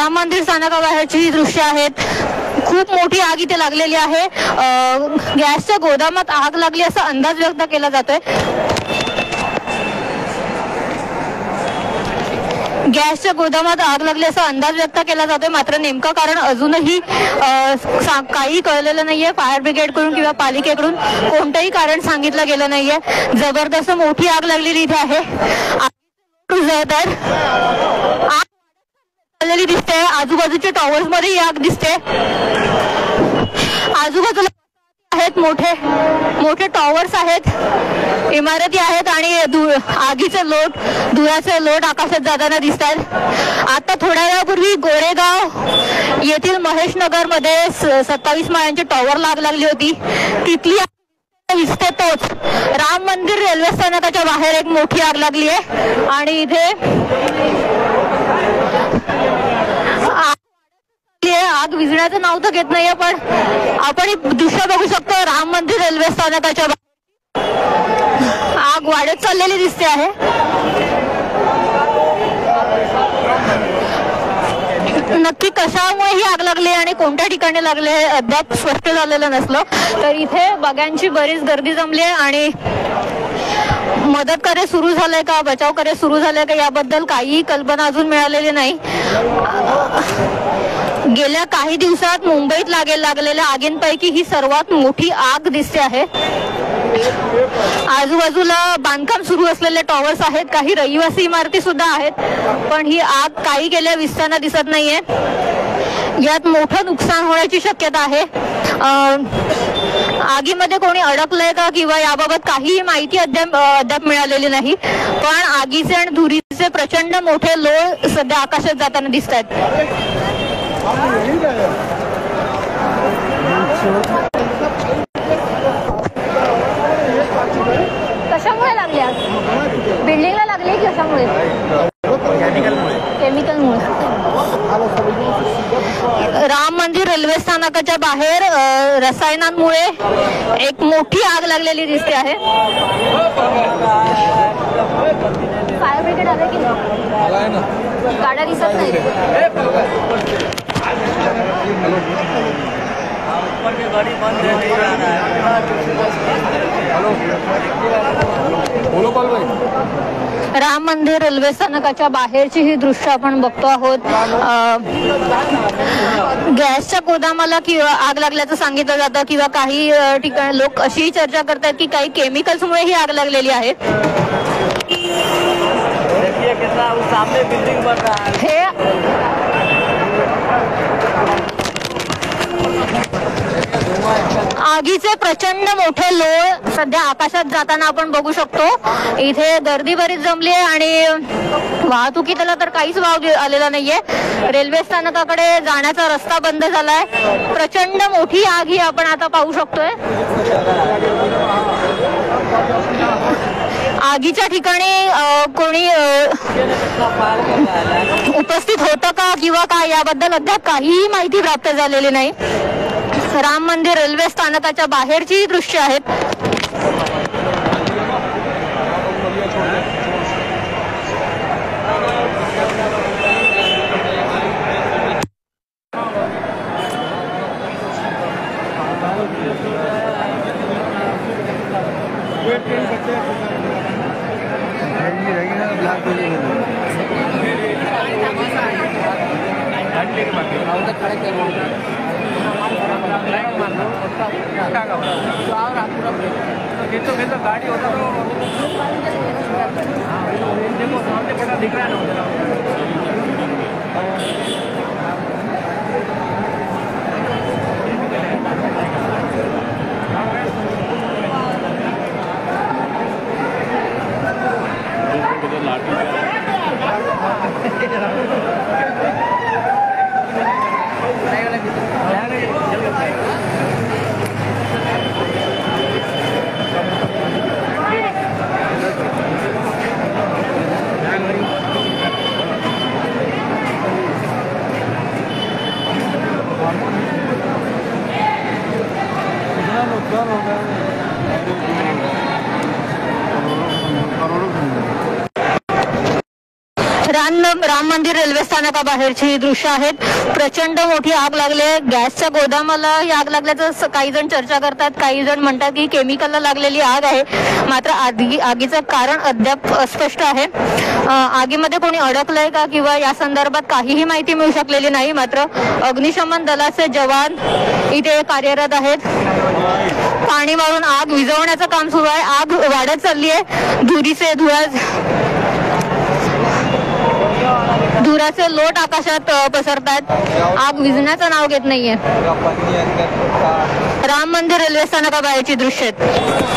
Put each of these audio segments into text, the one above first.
राम मंदिर स्थानकाबाहेरची ही दृश्य आहेत. खूप मोठी आग इथे लागलेली आहे. गॅसच्या गोदामात आग लागली असा अंदाज व्यक्त केला जातोय. गॅसच्या गोदामात आग लागली असा अंदाज व्यक्त केला जातोय. मात्र नेमकं कारण अजूनही काही कळलेलं नाहीये. फायर ब्रिगेडकडून किंवा पालिकेकडून कोणतंही कारण सांगितलं गेलं नाहीये. जबरदस्त मोठी आग लागलेली इथे आहे. आग दिसते. आजूबाजूच्या टॉवर्स मध्ये ही आग दिसते. आजूबाजूला आहेत मोठे मोठे टॉवर्स आहेत, इमारती आहेत आणि आगीचे लोट, धुराचे लोट आकाशात जाताना दिसतात. आता थोड्या वेळापूर्वी गोरेगाव येथील महेश नगर मध्ये 27 माळ्यांची टॉवरला आग लागली होती. तिथली दिसते तोच राम मंदिर रेल्वे स्थानकाच्या बाहेर एक मोठी आग लागली आहे आणि इथे आग विझण्याचं नाव तर घेत नाहीये. पण आपण दृश्य बघू शकतो. राम मंदिर रेल्वे स्थानकाच्या आग वाढत चाललेली दिसते आहे. नक्की कशामुळे ही आग लागली आणि कोणत्या ठिकाणी लागली हे अद्याप स्पष्ट झालेलं नसलं. तर इथे बघ्यांची बरीच गर्दी जमली आहे आणि मदत कार्य सुरू झालंय का, बचाव कार्य सुरू झालंय का याबद्दल काहीही कल्पना अजून मिळालेली नाही. गेल्या काही दिवसात मुंबईत लागलेल्या आगींपैकी ही सर्वात मोठी आग दिसते आहे. आजूबाजूला बांधकाम सुरू असलेले टॉवर्स आहेत, काही रहिवासी इमारती सुद्धा आहेत, पण ही आग काही गेल्या विस्ताना दिसत नाहीये. यात मोठं नुकसान होण्याची शक्यता आहे. आगीमध्ये कोणी अडकलंय का किंवा याबाबत काहीही माहिती अद्याप मिळालेली नाही. पण आगीचे आणि धुरीचे प्रचंड मोठे लोळ सध्या आकाशात जाताना दिसत आहेत. कशामुळे लागली आग? बिल्डिंगला लागली की कशामुळे? केमिकलमुळे. राम मंदिर रेल्वे स्थानकाच्या बाहेर रसायनांमुळे एक मोठी आग लागलेली दिसते आहे. फायर ब्रिगेड आले की गाड्या दिसत नाही. राम मंदिर रेल्वे स्थानकाच्या बाहेरची ही दृश्य आपण बघतो आहोत. गॅसच्या गोदामाला किंवा आग लागल्याचं सांगितलं जातं किंवा काही ठिकाणी लोक अशी चर्चा करतात की काही केमिकल्समुळे ही आग लागलेली आहे. हे आगीचे प्रचंड मोठे लोळ सध्या आकाशात जाताना आपण बघू शकतो. इथे गर्दी बरीच जमली आहे आणि वाहतुकीला तर काहीच वाव आलेला नाहीये. रेल्वे स्थानकाकडे जाण्याचा रस्ता बंद झालाय. प्रचंड मोठी आग ही आपण आता पाहू शकतोय. आगीच्या ठिकाणी कोणी उपस्थित होतं का किंवा काय याबद्दल अद्याप काहीही माहिती प्राप्त झालेली नाही. राम मंदिर रेल्वे स्थानकाच्या बाहेरची दृश्य आहेत. गाड़ी होता तो देखो सामने बड़ा दिख रहा है ना. राम मंदिर रेल्वे स्थानकाबाहेरची ही दृश्य आहेत. प्रचंड मोठी आग लागली आहे. गॅसच्या गोदामाला ही आग लागल्याचं काही जण चर्चा करतात, काही जण म्हणतात की केमिकलला लागलेली आग आहे. मात्र आगीचं कारण अद्याप अस्पष्ट आहे. आगीमध्ये कोणी अडकलंय का किंवा या संदर्भात काहीही माहिती मिळू शकलेली नाही. मात्र अग्निशमन दलाचे जवान इथे कार्यरत आहेत. पाणी मारून आग विझवण्याचं काम सुरू आहे. आग वाढत चालली आहे. धुराचे लोट आकाशात पसरतात. आग विझण्याचं नाव घेत नाहीये. राम मंदिर रेल्वे स्थानकाबाहेरची दृश्य आहेत.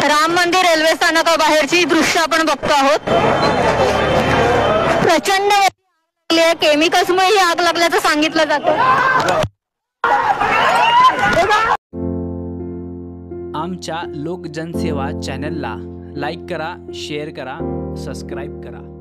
राम मंदिर रेल्वे स्थानकाबाहेरची दृश्य आपण बघतो आहोत. प्रचंड केमिकल्समुळे ही आग लागल्याचं सांगितलं जातं. आमच्या लोक जनसेवा चॅनलला लाईक करा, शेअर करा, सबस्क्राईब करा.